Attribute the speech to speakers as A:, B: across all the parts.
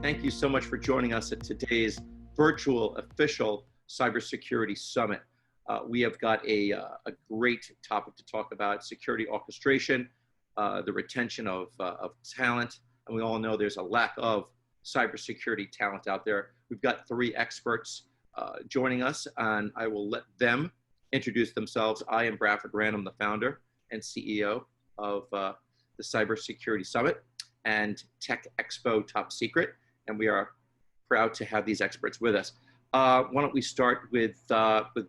A: Thank you so much for joining us at today's virtual official cybersecurity summit. We have got a great topic to talk about: security orchestration, the retention of talent. And we all know there's a lack of cybersecurity talent out there. We've got three experts joining us, and I will let them introduce themselves. I am Bradford Rand. I'm the founder and CEO of the Cybersecurity Summit and Tech Expo Top Secret, and we are proud to have these experts with us. Why don't we start with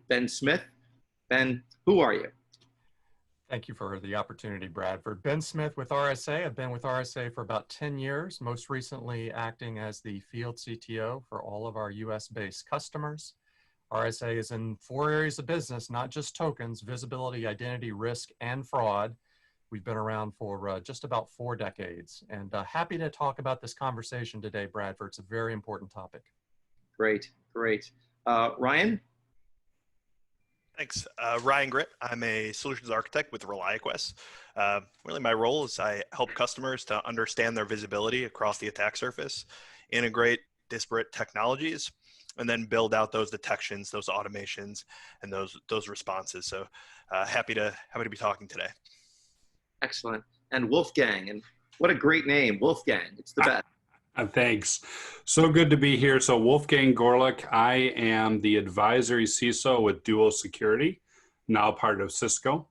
A: Ben Smith. Ben, who are you?
B: Thank you for the opportunity, Bradford. Ben Smith with RSA. I've been with RSA for about 10 years, most recently acting as the field CTO for all of our US-based customers. RSA is in 4 areas of business, not just tokens: visibility, identity, risk, and fraud. We've been around for just about 4 decades, and happy to talk about this conversation today, Bradford. It's a very important topic.
A: Great, great. Ryan?
C: Thanks. Ryan Gritt. I'm a solutions architect with ReliaQuest. Really, my role is I help customers to understand their visibility across the attack surface, integrate disparate technologies, and then build out those detections, those automations, and those responses. So happy to be talking today.
A: Excellent. And Wolfgang, and what a great name, Wolfgang. It's the best.
D: Thanks. So good to be here. So Wolfgang Goerlich, I am the advisory CISO with Duo Security, now part of Cisco.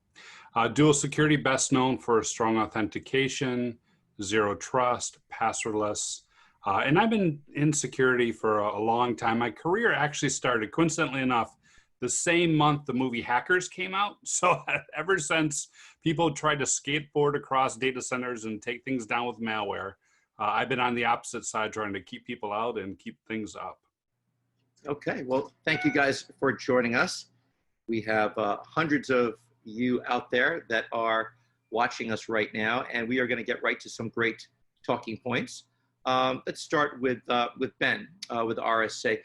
D: Duo Security, best known for strong authentication, zero trust, passwordless. And I've been in security for a long time. My career actually started, coincidentally enough, the same month the movie Hackers came out. So ever since people tried to skateboard across data centers and take things down with malware, I've been on the opposite side trying to keep people out and keep things up.
A: Okay, well, thank you guys for joining us. We have hundreds of you out there that are watching us right now, and we are going to get right to some great talking points. Let's start with Ben, with RSA.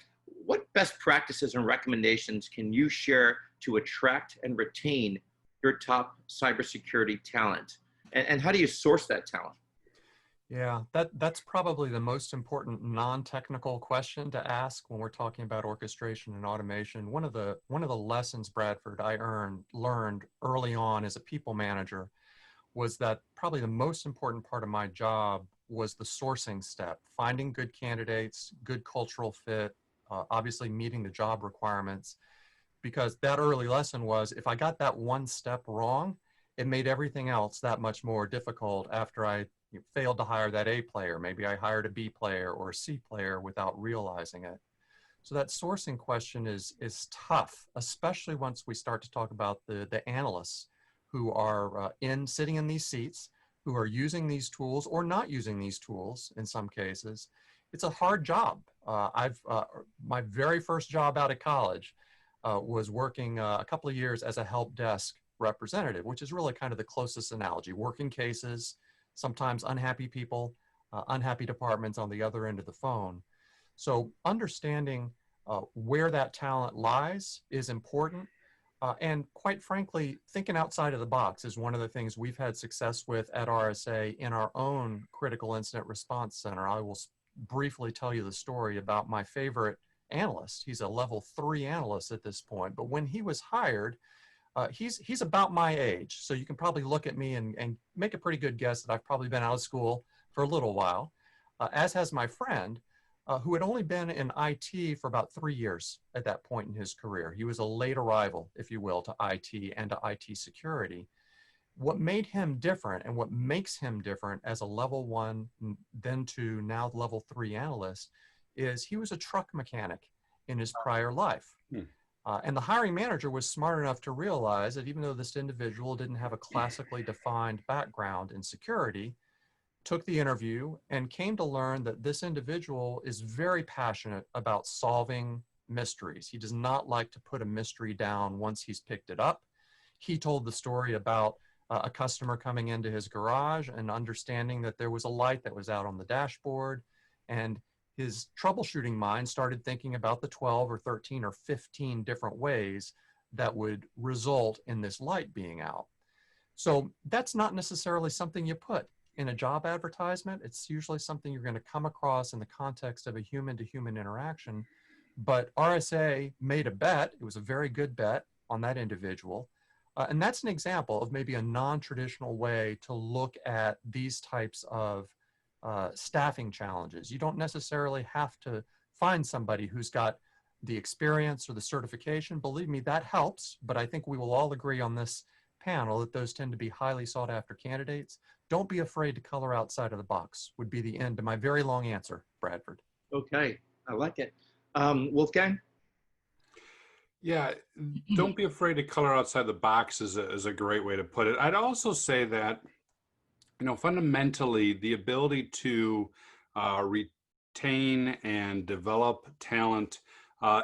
A: What best practices and recommendations can you share to attract and retain your top cybersecurity talent? And how do you source that talent?
B: Yeah, that's probably the most important non-technical question to ask when we're talking about orchestration and automation. One of the lessons, Bradford, I learned early on as a people manager was that probably the most important part of my job was the sourcing step, finding good candidates, good cultural fit, obviously meeting the job requirements, because that early lesson was if I got that one step wrong, it made everything else that much more difficult after I failed to hire that A player. Maybe I hired a B player or a C player without realizing it. So that sourcing question is tough, especially once we start to talk about the analysts who are sitting in these seats, who are using these tools or not using these tools in some cases. It's a hard job. My very first job out of college was working a couple of years as a help desk representative, which is really kind of the closest analogy. Working cases, sometimes unhappy people, unhappy departments on the other end of the phone. So understanding where that talent lies is important. And quite frankly, thinking outside of the box is one of the things we've had success with at RSA in our own critical incident response center. I will briefly tell you the story about my favorite analyst. He's a level 3 analyst at this point, but when he was hired, he's about my age. So you can probably look at me and make a pretty good guess that I've probably been out of school for a little while, as has my friend, who had only been in IT for about 3 years at that point in his career. He was a late arrival, if you will, to IT and to IT security. What made him different and what makes him different as a level 1, then to now level 3 analyst is he was a truck mechanic in his prior life. And the hiring manager was smart enough to realize that even though this individual didn't have a classically defined background in security, took the interview and came to learn that this individual is very passionate about solving mysteries. He does not like to put a mystery down once he's picked it up. He told the story about a customer coming into his garage and understanding that there was a light that was out on the dashboard, and his troubleshooting mind started thinking about the 12 or 13 or 15 different ways that would result in this light being out. So that's not necessarily something you put in a job advertisement. It's usually something you're going to come across in the context of a human-to-human interaction. But RSA made a bet. It was a very good bet on that individual. And that's an example of maybe a non-traditional way to look at these types of staffing challenges. You don't necessarily have to find somebody who's got the experience or the certification. Believe me, that helps, but I think we will all agree on this panel that those tend to be highly sought after candidates. Don't be afraid to color outside of the box, would be the end of my very long answer, Bradford.
A: Okay, I like it. Wolfgang?
D: Yeah, don't be afraid to color outside the box is a great way to put it. I'd also say that, fundamentally, the ability to retain and develop talent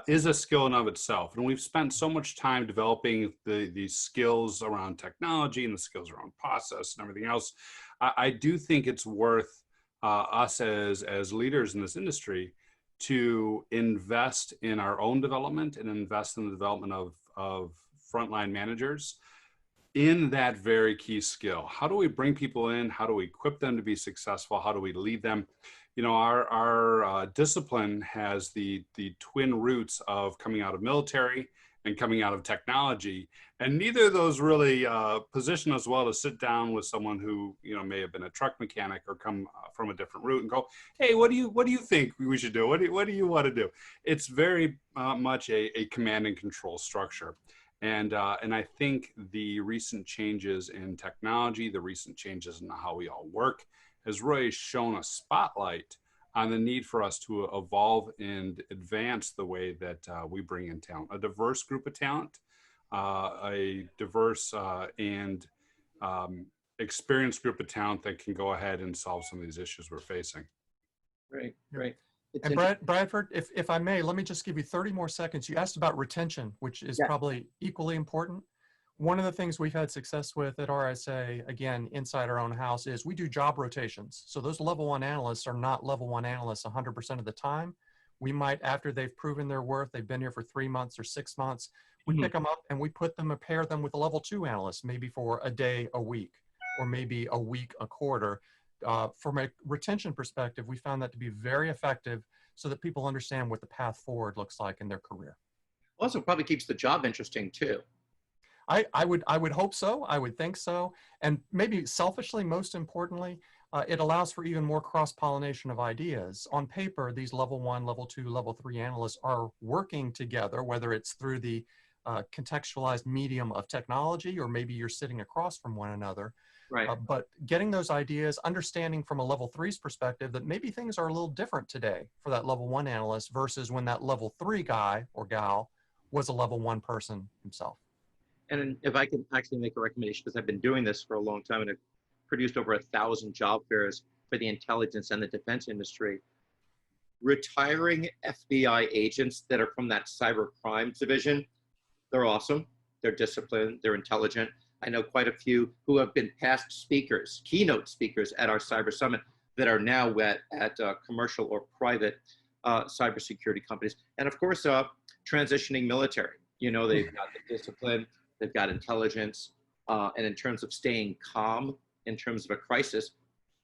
D: is a skill in of itself. And we've spent so much time developing the skills around technology and the skills around process and everything else. I do think it's worth us as leaders in this industry to invest in our own development and invest in the development of frontline managers in that very key skill. How do we bring people in? How do we equip them to be successful? How do we lead them? Our discipline has the twin roots of coming out of military and coming out of technology, and neither of those really position us well to sit down with someone who may have been a truck mechanic or come from a different route and go, hey, what do you think we should do? What do you want to do? It's very much a command and control structure. And I think the recent changes in technology, the recent changes in how we all work, has really shown a spotlight on the need for us to evolve and advance the way that we bring in talent, a diverse group of talent, a diverse and experienced group of talent that can go ahead and solve some of these issues we're facing.
A: Great, great.
B: And Bradford, if I may, let me just give you 30 more seconds. You asked about retention, which is probably equally important. One of the things we've had success with at RSA, again, inside our own house, is we do job rotations. So those level 1 analysts are not level 1 analysts 100% of the time. We might, after they've proven their worth, they've been here for 3 months or 6 months, we pick them up and we pair them with a level 2 analyst, maybe for a day a week, or maybe a week a quarter. From a retention perspective, we found that to be very effective so that people understand what the path forward looks like in their career.
A: Also probably keeps the job interesting too.
B: I would hope so. I would think so. And maybe selfishly, most importantly, it allows for even more cross-pollination of ideas. On paper, these level 1, level 2, level 3 analysts are working together, whether it's through the contextualized medium of technology, or maybe you're sitting across from one another.
A: Right.
B: But getting those ideas, understanding from a level 3's perspective that maybe things are a little different today for that level 1 analyst versus when that level 3 guy or gal was a level 1 person himself.
A: And if I can actually make a recommendation, because I've been doing this for a long time and I've produced over 1,000 job fairs for the intelligence and the defense industry, retiring FBI agents that are from that cyber crime division, they're awesome. They're disciplined, they're intelligent. I know quite a few who have been past speakers, keynote speakers at our cyber summit that are now at commercial or private cybersecurity companies. And of course, transitioning military. They've got the discipline, they've got intelligence, and in terms of staying calm, in terms of a crisis,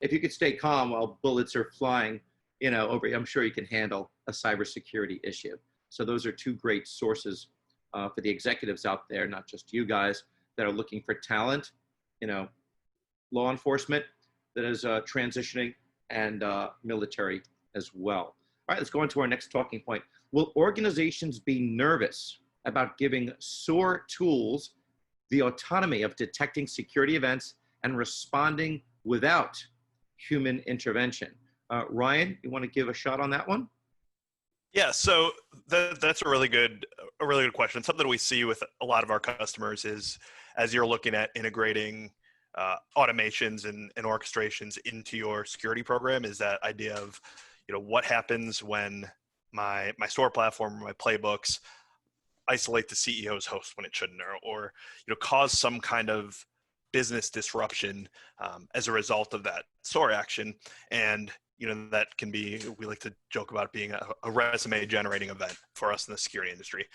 A: if you could stay calm while bullets are flying, I'm sure you can handle a cybersecurity issue. So those are two great sources for the executives out there, not just you guys, that are looking for talent, law enforcement that is transitioning, and military as well. All right, let's go on to our next talking point. Will organizations be nervous about giving SOAR tools the autonomy of detecting security events and responding without human intervention? Ryan, you want to give a shot on that one?
C: Yeah, so that's a really good question. Something we see with a lot of our customers is, as you're looking at integrating automations and orchestrations into your security program, is that idea of, what happens when my SOAR platform or my playbooks isolate the CEO's host when it shouldn't, or cause some kind of business disruption as a result of that SOAR action. And that can be, we like to joke about being a resume generating event for us in the security industry.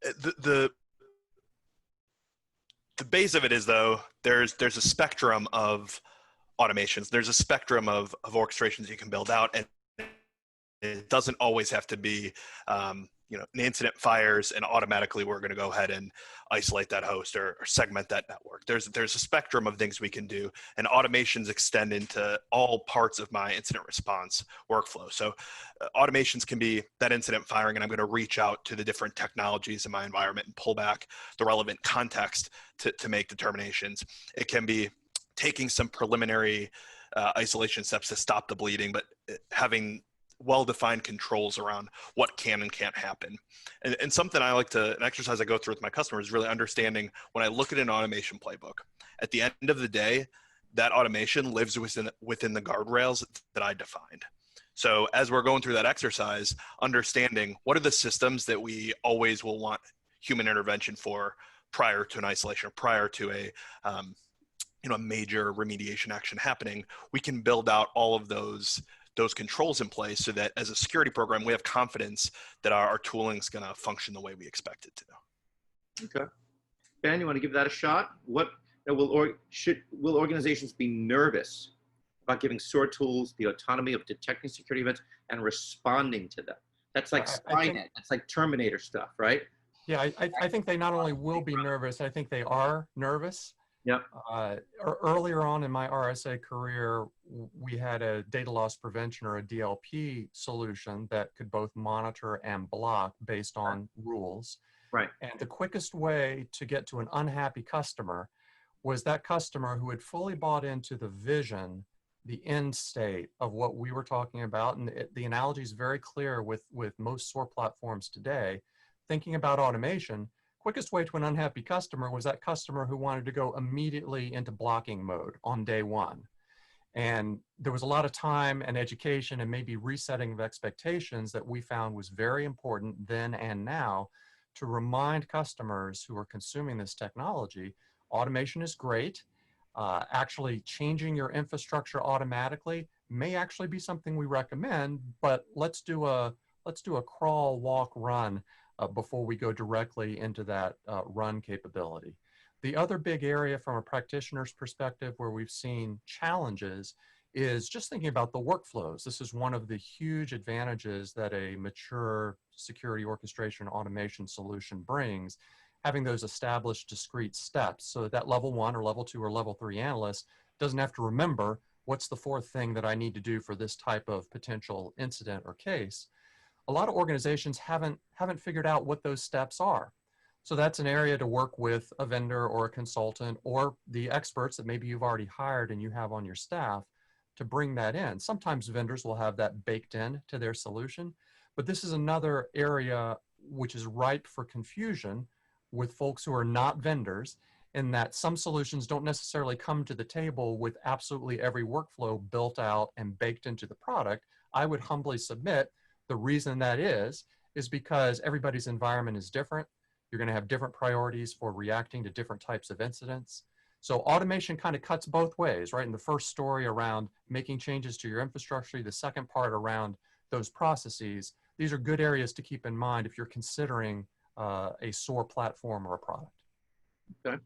C: The base of it is, though, there's a spectrum of automations. There's a spectrum of orchestrations you can build out, and it doesn't always have to be, an incident fires and automatically we're going to go ahead and isolate that host or segment that network. There's a spectrum of things we can do, and automations extend into all parts of my incident response workflow. So automations can be that incident firing, and I'm going to reach out to the different technologies in my environment and pull back the relevant context to make determinations. It can be taking some preliminary isolation steps to stop the bleeding, but having well-defined controls around what can and can't happen. And something I like to, an exercise I go through with my customers is really understanding when I look at an automation playbook, at the end of the day, that automation lives within the guardrails that I defined. So as we're going through that exercise, understanding what are the systems that we always will want human intervention for prior to an isolation, or prior to a major remediation action happening, we can build out all of those controls in place so that as a security program, we have confidence that our tooling is going to function the way we expect it to.
A: Okay. Ben, you want to give that a shot? Will organizations be nervous about giving SOAR tools the autonomy of detecting security events and responding to them? That's like Skynet. That's like Terminator stuff, right?
B: Yeah, I think they not only will be nervous, I think they are nervous.
A: Yep.
B: Earlier on in my RSA career, we had a data loss prevention, or a DLP solution, that could both monitor and block based on rules.
A: Right.
B: And the quickest way to get to an unhappy customer was that customer who had fully bought into the vision, the end state of what we were talking about. And the analogy is very clear with most SOAR platforms today. Thinking about automation, quickest way to an unhappy customer was that customer who wanted to go immediately into blocking mode on day one. And there was a lot of time and education and maybe resetting of expectations that we found was very important then and now, to remind customers who are consuming this technology, automation is great. Actually changing your infrastructure automatically may actually be something we recommend, but let's do a crawl, walk, run before we go directly into that run capability. The other big area from a practitioner's perspective where we've seen challenges is just thinking about the workflows. This is one of the huge advantages that a mature security orchestration automation solution brings, having those established discrete steps so that level 1 or level 2 or level 3 analyst doesn't have to remember what's the fourth thing that I need to do for this type of potential incident or case. A lot of organizations haven't figured out what those steps are. So that's an area to work with a vendor or a consultant or the experts that maybe you've already hired and you have on your staff to bring that in. Sometimes vendors will have that baked in to their solution, but this is another area which is ripe for confusion with folks who are not vendors, in that some solutions don't necessarily come to the table with absolutely every workflow built out and baked into the product. I would humbly submit the reason that is because everybody's environment is different. You're going to have different priorities for reacting to different types of incidents. So automation kind of cuts both ways, right? In the first story around making changes to your infrastructure, the second part around those processes, these are good areas to keep in mind if you're considering a SOAR platform or a product. Okay.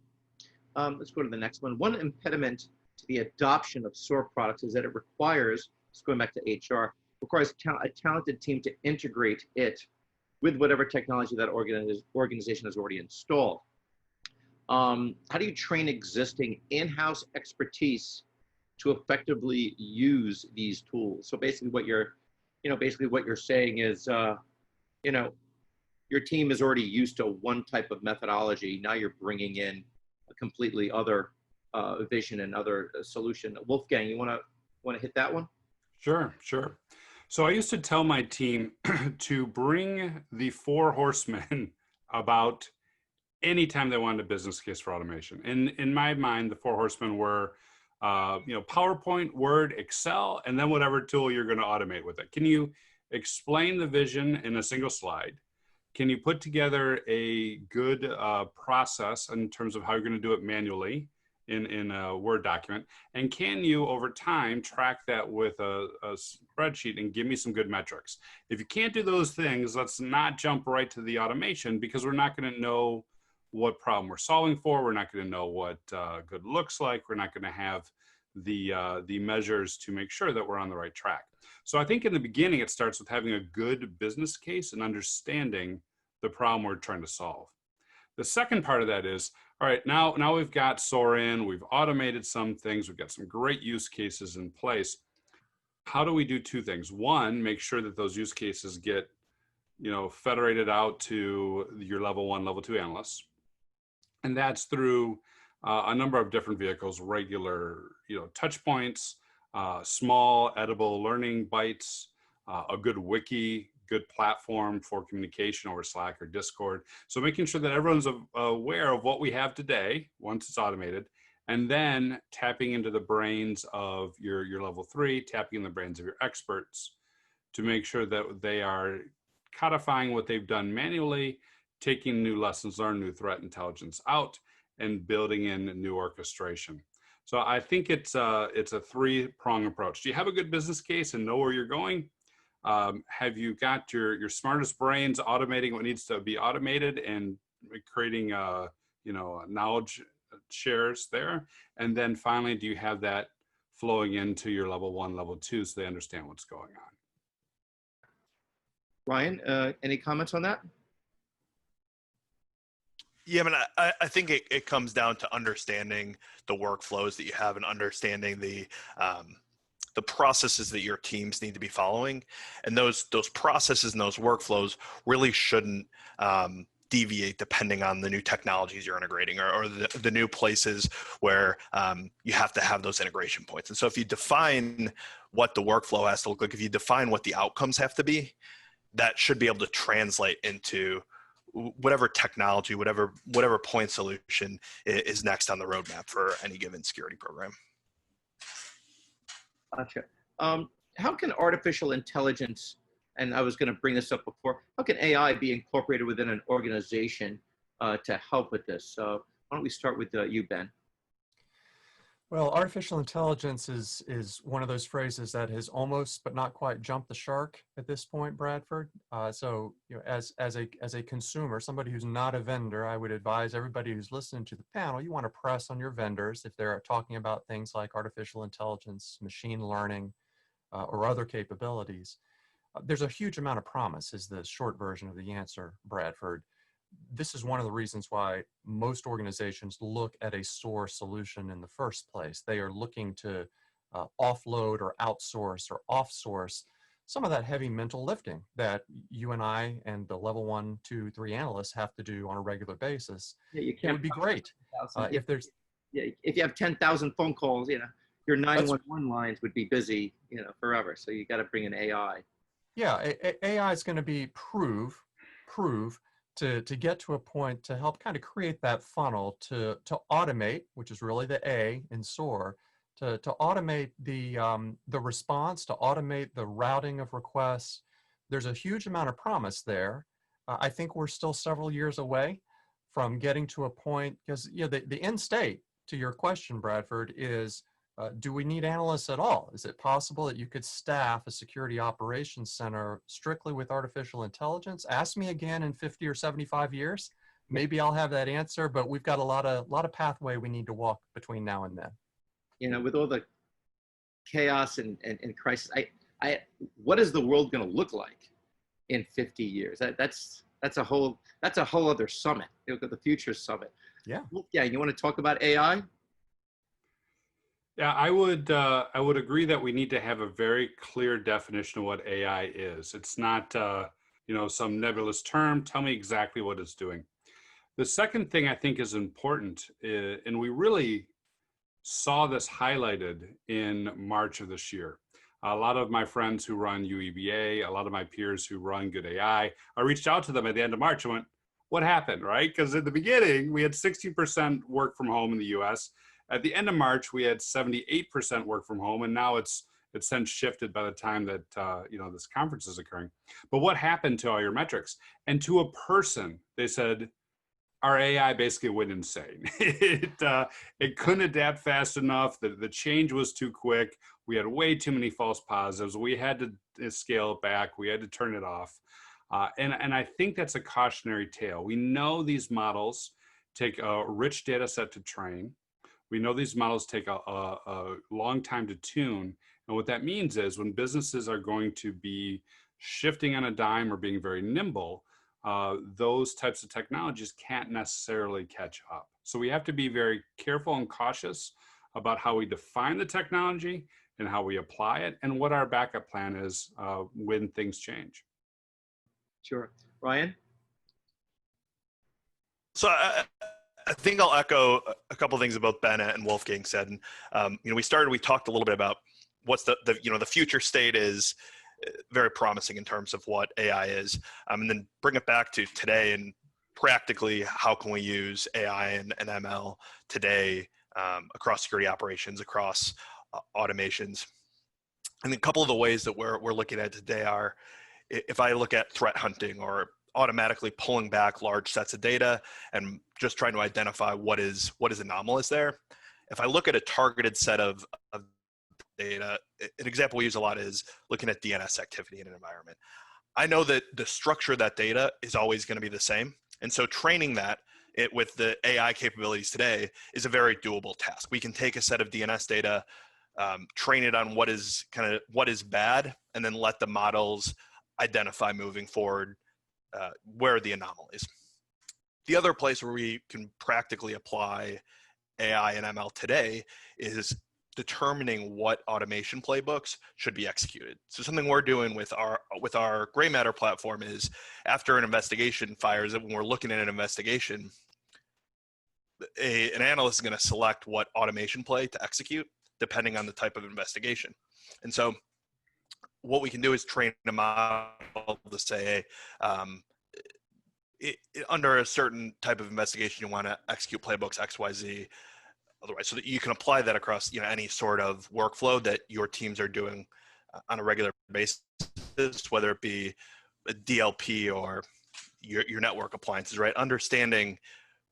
A: Let's go to the next one. One impediment to the adoption of SOAR products is that it requires, just going back to HR, requires a talented team to integrate it with whatever technology that organization has already installed. How do you train existing in-house expertise to effectively use these tools? So basically what you're saying is, your team is already used to one type of methodology. Now you're bringing in a completely other vision and other solution. Wolfgang, you want to hit that one?
D: Sure. So I used to tell my team to bring the 4 horsemen about anytime they wanted a business case for automation. In my mind, the 4 horsemen were, PowerPoint, Word, Excel, and then whatever tool you're going to automate with it. Can you explain the vision in a single slide? Can you put together a good process in terms of how you're going to do it manually in a Word document? And can you, over time, track that with a spreadsheet and give me some good metrics? If you can't do those things, let's not jump right to the automation, because we're not going to know what problem we're solving for. We're not going to know what good looks like. We're not going to have the measures to make sure that we're on the right track. So I think in the beginning, it starts with having a good business case and understanding the problem we're trying to solve. The second part of that is, all right, now we've got SOAR in, we've automated some things, we've got some great use cases in place. How do we do two things? One, make sure that those use cases get, federated out to your level 1, level 2 analysts. And that's through a number of different vehicles, regular, touch points, small edible learning bites, a good wiki, good platform for communication over Slack or Discord. So making sure that everyone's aware of what we have today once it's automated, and then tapping into the brains of your level 3, tapping in the brains of your experts to make sure that they are codifying what they've done manually, taking new lessons learned, new threat intelligence out, and building in new orchestration. So I think it's a 3-prong approach. Do you have a good business case and know where you're going? Have you got your smartest brains automating what needs to be automated and creating knowledge shares there? And then finally, do you have that flowing into your level 1, level 2 so they understand what's going on?
A: Ryan, any comments on that?
C: Yeah, I mean, I think it comes down to understanding the workflows that you have and understanding the processes that your teams need to be following, and those processes and those workflows really shouldn't deviate depending on the new technologies you're integrating or the new places where you have to have those integration points. And so if you define what the workflow has to look like, if you define what the outcomes have to be, that should be able to translate into whatever technology, whatever point solution is next on the roadmap for any given security program.
A: Gotcha. How can artificial intelligence, and I was going to bring this up before, how can AI be incorporated within an organization to help with this? Why don't we start with you, Ben?
B: Well, artificial intelligence is one of those phrases that has almost but not quite jumped the shark at this point, Bradford. So, as a consumer, somebody who's not a vendor, I would advise everybody who's listening to the panel, you want to press on your vendors if they're talking about things like artificial intelligence, machine learning, or other capabilities. There's a huge amount of promise is the short version of the answer, Bradford. This is one of the reasons why most organizations look at a SOAR solution in the first place. They are looking to offload or outsource or off-source some of that heavy mental lifting that you and I and the level 1, 2, 3 analysts have to do on a regular basis. Yeah, you can't. It would be great if there's.
A: Yeah, if you have 10,000 phone calls, your 911 lines would be busy, forever. So you got to bring in AI.
B: Yeah, AI is going to be prove to get to a point to help kind of create that funnel to automate, which is really the A in SOAR, to automate the response, to automate the routing of requests. There's a huge amount of promise there. I think we're still several years away from getting to a point, because the end state to your question, Bradford, is do we need analysts at all? Is it possible that you could staff a security operations center strictly with artificial intelligence? Ask me again in 50 or 75 years. Maybe I'll have that answer, but we've got a lot of pathway we need to walk between now and then.
A: With all the chaos and crisis, what is the world going to look like in 50 years? That's a whole other summit. The future summit.
B: Yeah.
A: Yeah. You want to talk about AI?
D: Yeah, I would agree that we need to have a very clear definition of what AI is. It's not some nebulous term. Tell me exactly what it's doing. The second thing I think is important, and we really saw this highlighted in March of this year. A lot of my friends who run UEBA, a lot of my peers who run Good AI, I reached out to them at the end of March and went, what happened, right? Because at the beginning, we had 60% work from home in the US. At the end of March, we had 78% work from home, and now it's since shifted by the time that this conference is occurring. But what happened to all your metrics? And to a person, they said, our AI basically went insane. It couldn't adapt fast enough. The change was too quick. We had way too many false positives. We had to scale it back. We had to turn it off. And I think that's a cautionary tale. We know these models take a rich data set to train. We know these models take a long time to tune. And what that means is when businesses are going to be shifting on a dime or being very nimble, those types of technologies can't necessarily catch up. So we have to be very careful and cautious about how we define the technology and how we apply it and what our backup plan is when things change.
A: Sure. Ryan?
C: So I think I'll echo a couple of things both Ben and Wolfgang said. And, we talked a little bit about what's the future state is very promising in terms of what AI is. And then bring it back to today and practically how can we use AI and ML today across security operations, across automations. And a couple of the ways that we're looking at today are, if I look at threat hunting or automatically pulling back large sets of data and just trying to identify what is anomalous there. If I look at a targeted set of data, an example we use a lot is looking at DNS activity in an environment. I know that the structure of that data is always going to be the same. And so training that with the AI capabilities today is a very doable task. We can take a set of DNS data, train it on what is bad, and then let the models identify moving forward where are the anomalies. The other place where we can practically apply AI and ML today is determining what automation playbooks should be executed. So something we're doing with our Gray Matter platform is after an investigation fires, when we're looking at an investigation, an analyst is going to select what automation play to execute depending on the type of investigation. And so what we can do is train a model to say, under a certain type of investigation, you want to execute playbooks X, Y, Z, otherwise, so that you can apply that across any sort of workflow that your teams are doing on a regular basis, whether it be a DLP or your network appliances, right? Understanding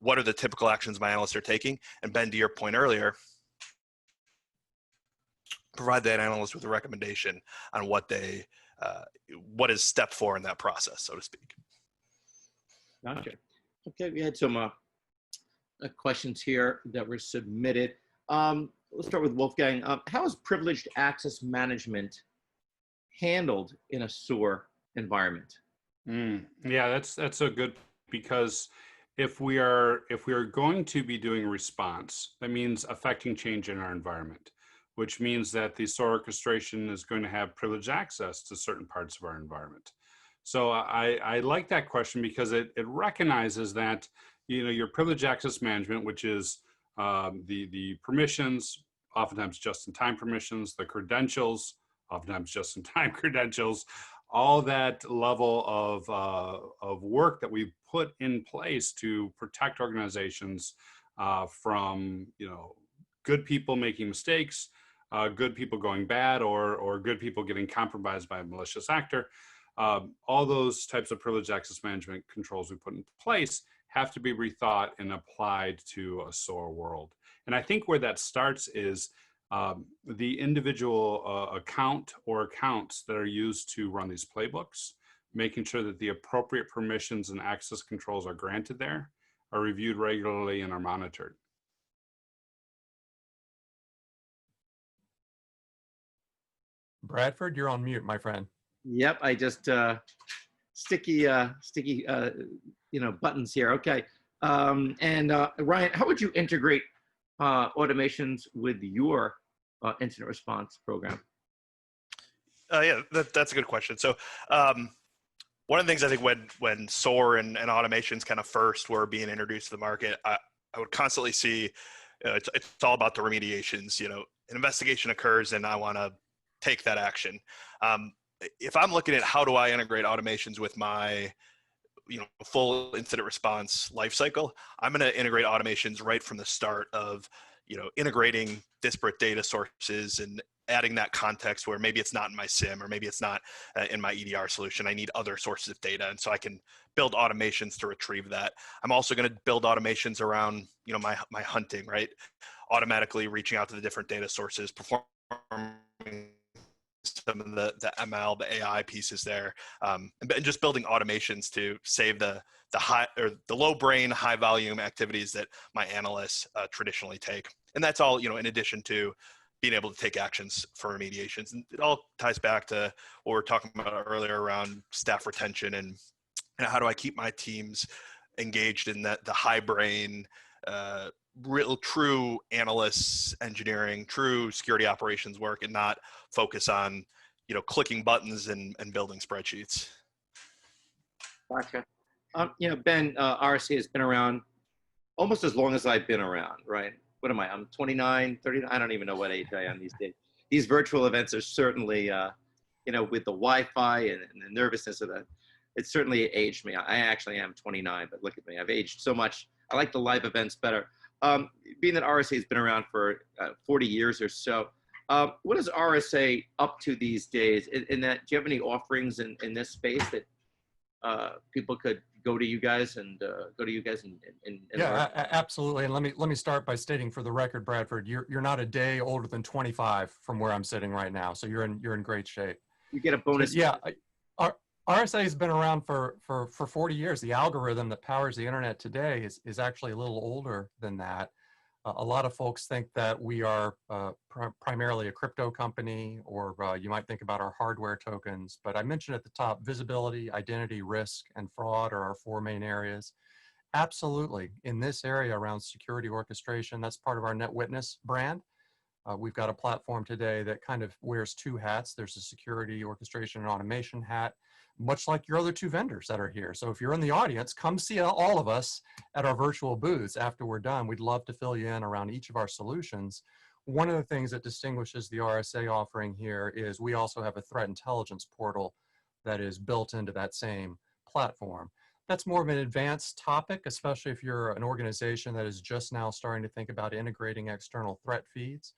C: what are the typical actions my analysts are taking, and Ben, to your point earlier, provide that analyst with a recommendation on what is step 4 in that process, so to speak.
A: Gotcha. Okay, we had some questions here that were submitted. Let's start with Wolfgang. How is privileged access management handled in a SOAR environment?
D: Yeah, that's a good, because if we are going to be doing response, that means affecting change in our environment, which means that the SOAR orchestration is going to have privileged access to certain parts of our environment. So I like that question because it recognizes that your privileged access management, which is the permissions, oftentimes just-in-time permissions, the credentials, oftentimes just-in-time credentials, all that level of work that we put in place to protect organizations from good people making mistakes, good people going bad, or good people getting compromised by a malicious actor. All those types of privileged access management controls we put in place have to be rethought and applied to a SOAR world. And I think where that starts is the individual account or accounts that are used to run these playbooks, making sure that the appropriate permissions and access controls are granted there, are reviewed regularly, and are monitored.
B: Bradford, you're on mute, my friend.
A: Yep, I just sticky buttons here. Okay, and Ryan, how would you integrate automations with your incident response program?
C: Yeah, that's a good question. So one of the things I think when SOAR and automations kind of first were being introduced to the market, I would constantly see it's all about the remediations. An investigation occurs and I want to take that action. If I'm looking at how do I integrate automations with my full incident response lifecycle, I'm going to integrate automations right from the start of integrating disparate data sources and adding that context where maybe it's not in my SIM or maybe it's not in my EDR solution. I need other sources of data, and so I can build automations to retrieve that. I'm also going to build automations around my hunting, right? Automatically reaching out to the different data sources, performing some of the ML, the AI pieces there, and just building automations to save the low brain, high volume activities that my analysts traditionally take. And that's all, in addition to being able to take actions for remediations. And it all ties back to what we were talking about earlier around staff retention and how do I keep my teams engaged in the high brain, real true analysts, engineering, true security operations work, and not focus on, clicking buttons and building spreadsheets.
A: Gotcha. Ben, RSA has been around almost as long as I've been around, right? What am I? I'm 29, 30. I don't even know what age I am these days. These virtual events are certainly, with the Wi-Fi and the nervousness of that, it certainly aged me. I actually am 29, but look at me. I've aged so much. I like the live events better. Being that RSA has been around for 40 years or so, what is RSA up to these days? In that, do you have any offerings in this space that people could go to you guys and
B: yeah, absolutely. And let me start by stating for the record, Bradford, you're not a day older than 25 from where I'm sitting right now, so you're in great shape.
A: You get a bonus.
B: But yeah, RSA has been around for 40 years. The algorithm that powers the internet today is actually a little older than that. A lot of folks think that we are primarily a crypto company, or you might think about our hardware tokens. But I mentioned at the top, visibility, identity, risk, and fraud are our four main areas. Absolutely. In this area around security orchestration, that's part of our NetWitness brand. We've got a platform today that kind of wears two hats. There's a security orchestration and automation hat, much like your other two vendors that are here. So if you're in the audience, come see all of us at our virtual booths after we're done. We'd love to fill you in around each of our solutions. One of the things that distinguishes the RSA offering here is we also have a threat intelligence portal that is built into that same platform. That's more of an advanced topic, especially if you're an organization that is just now starting to think about integrating external threat feeds.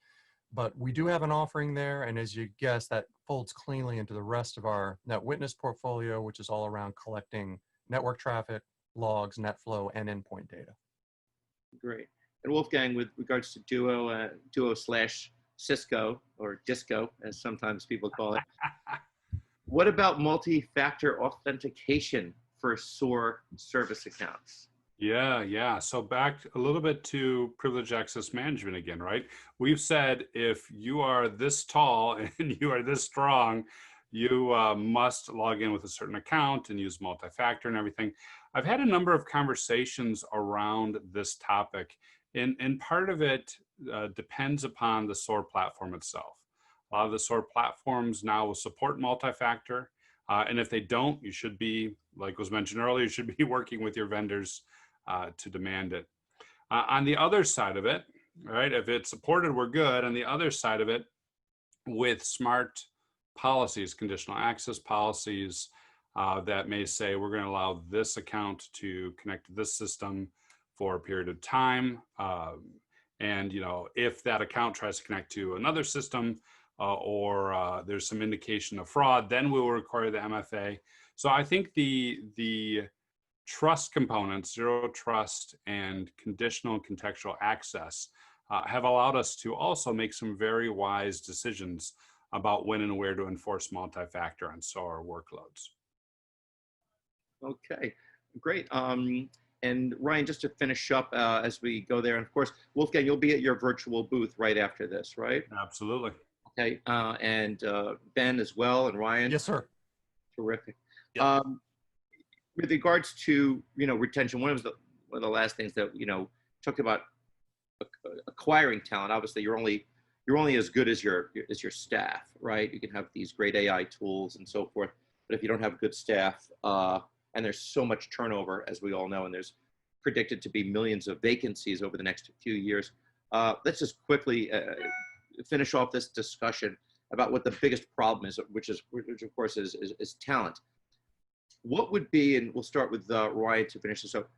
B: But we do have an offering there, and as you guessed, that folds cleanly into the rest of our NetWitness portfolio, which is all around collecting network traffic, logs, NetFlow, and endpoint data.
A: Great. And Wolfgang, with regards to Duo/Cisco, or Disco, as sometimes people call it, what about multi-factor authentication for SOAR service accounts?
D: Yeah. So back a little bit to privileged access management again, right? We've said if you are this tall and you are this strong, you must log in with a certain account and use multi-factor and everything. I've had a number of conversations around this topic, and part of it depends upon the SOAR platform itself. A lot of the SOAR platforms now will support multi-factor, and if they don't, you should be, like was mentioned earlier, you should be working with your vendors to demand it. On the other side of it, right, if it's supported, we're good. On the other side of it, with smart policies, conditional access policies that may say we're going to allow this account to connect to this system for a period of time. And, if that account tries to connect to another system or there's some indication of fraud, then we will require the MFA. So I think the trust components, zero trust and conditional and contextual access have allowed us to also make some very wise decisions about when and where to enforce multi-factor on SOAR workloads.
A: Okay, great. And Ryan, just to finish up as we go there, and of course, Wolfgang, you'll be at your virtual booth right after this, right?
D: Absolutely.
A: Okay, and Ben as well, and Ryan?
B: Yes, sir.
A: Terrific.
C: Yep.
A: With regards to, retention, one of the last things that, talked about acquiring talent. Obviously, you're only as good as your staff, right? You can have these great AI tools and so forth, but if you don't have good staff, and there's so much turnover, as we all know, and there's predicted to be millions of vacancies over the next few years. Let's just quickly finish off this discussion about what the biggest problem is, which of course is talent. What would be, and we'll start with Ryan to finish this up,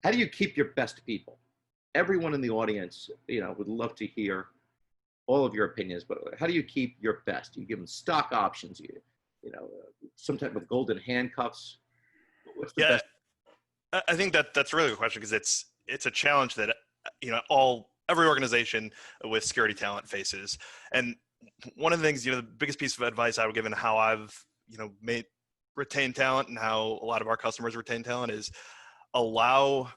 A: how do you keep your best people? Everyone in the audience, would love to hear all of your opinions, but how do you keep your best? You give them stock options, some type of golden handcuffs. What's the best?
C: I think that's really a question, because it's a challenge that every organization with security talent faces. And one of the things, the biggest piece of advice I would give, and how I've, retained talent, and how a lot of our customers retain talent, is allow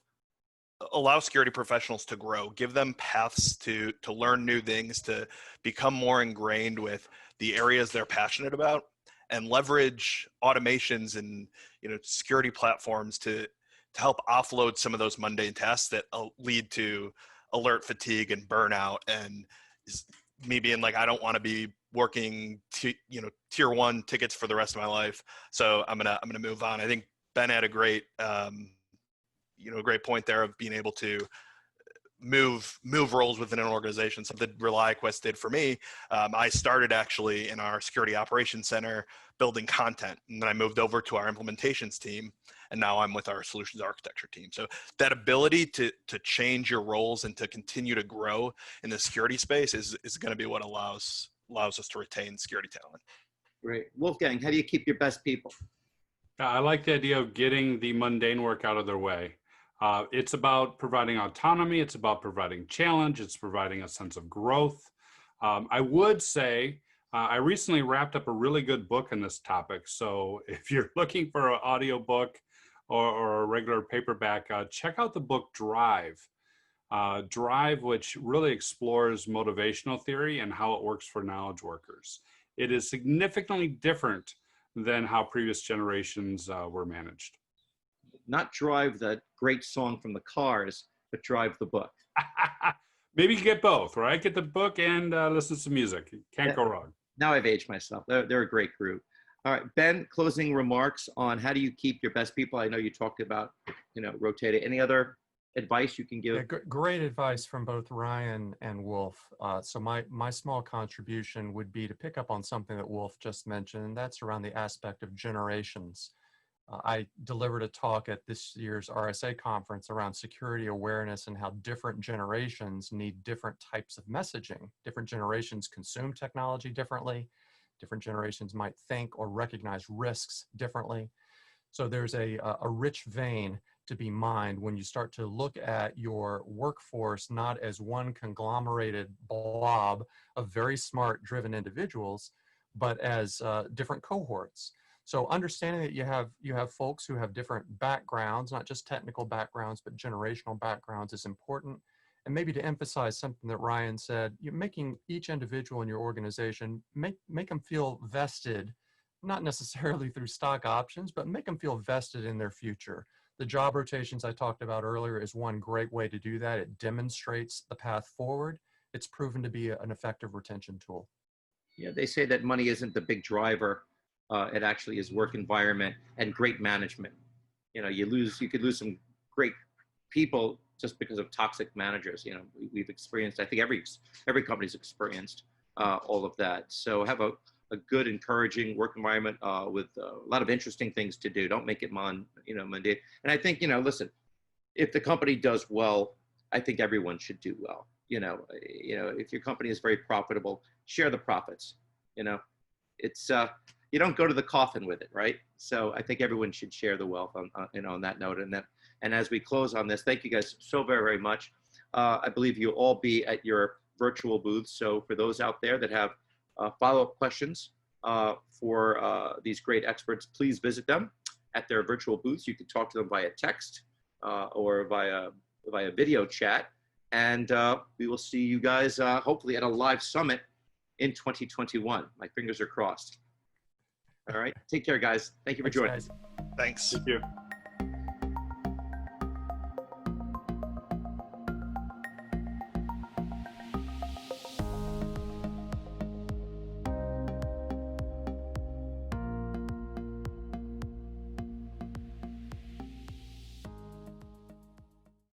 C: security professionals to grow, give them paths to learn new things, to become more ingrained with the areas they're passionate about, and leverage automations and, security platforms to help offload some of those mundane tasks that lead to alert fatigue and burnout, and me being like, I don't want to be working tier 1 tickets for the rest of my life, so I'm gonna move on. I think Ben had a great a great point there of being able to move roles within an organization, something ReliaQuest did for me. I started actually in our security operations center building content, and then I moved over to our implementations team, and now I'm with our solutions architecture team. So that ability to change your roles and to continue to grow in the security space is going to be what allows us to retain security talent.
A: Great. Wolfgang, how do you keep your best people?
D: I like the idea of getting the mundane work out of their way. It's about providing autonomy. It's about providing challenge. It's providing a sense of growth. I would say I recently wrapped up a really good book on this topic. So if you're looking for an audio book or a regular paperback, check out the book Drive. Drive, which really explores motivational theory and how it works for knowledge workers. It is significantly different than how previous generations were managed.
A: Not Drive, that great song from the Cars, but Drive the book.
D: Maybe you get both, right? Get the book and listen to some music. Can't go wrong. Now
A: I've aged myself. They're a great group. All right, Ben, closing remarks on how do you keep your best people? I know you talked about, rotating. Any other advice you can give?
B: Yeah, great advice from both Ryan and Wolf. So my small contribution would be to pick up on something that Wolf just mentioned, and that's around the aspect of generations. I delivered a talk at this year's RSA conference around security awareness and how different generations need different types of messaging. Different generations consume technology differently. Different generations might think or recognize risks differently. So there's a rich vein to be mined when you start to look at your workforce not as one conglomerated blob of very smart, driven individuals, but as different cohorts. So understanding that you have folks who have different backgrounds, not just technical backgrounds, but generational backgrounds is important. And maybe to emphasize something that Ryan said, you're making each individual in your organization, make them feel vested, not necessarily through stock options, but make them feel vested in their future. The job rotations I talked about earlier is one great way to do that. It demonstrates the path forward. It's proven to be an effective retention tool.
A: Yeah, they say that money isn't the big driver. It actually is work environment and great management. You could lose some great people just because of toxic managers. We've experienced, I think every company's experienced all of that. So have a good, encouraging work environment with a lot of interesting things to do. Don't make it mundane. And I think, listen, if the company does well, I think everyone should do well. If your company is very profitable, share the profits. It's you don't go to the coffin with it, right? So I think everyone should share the wealth on that note. And as we close on this, thank you guys so very, very much. I believe you'll all be at your virtual booths. So for those out there that have follow-up questions for these great experts, please visit them at their virtual booths. You can talk to them via text or via video chat. And we will see you guys hopefully at a live summit in 2021. My fingers are crossed. All right. Take care, guys. Thank you for joining.
B: Guys.
C: Thanks.
D: Thank you.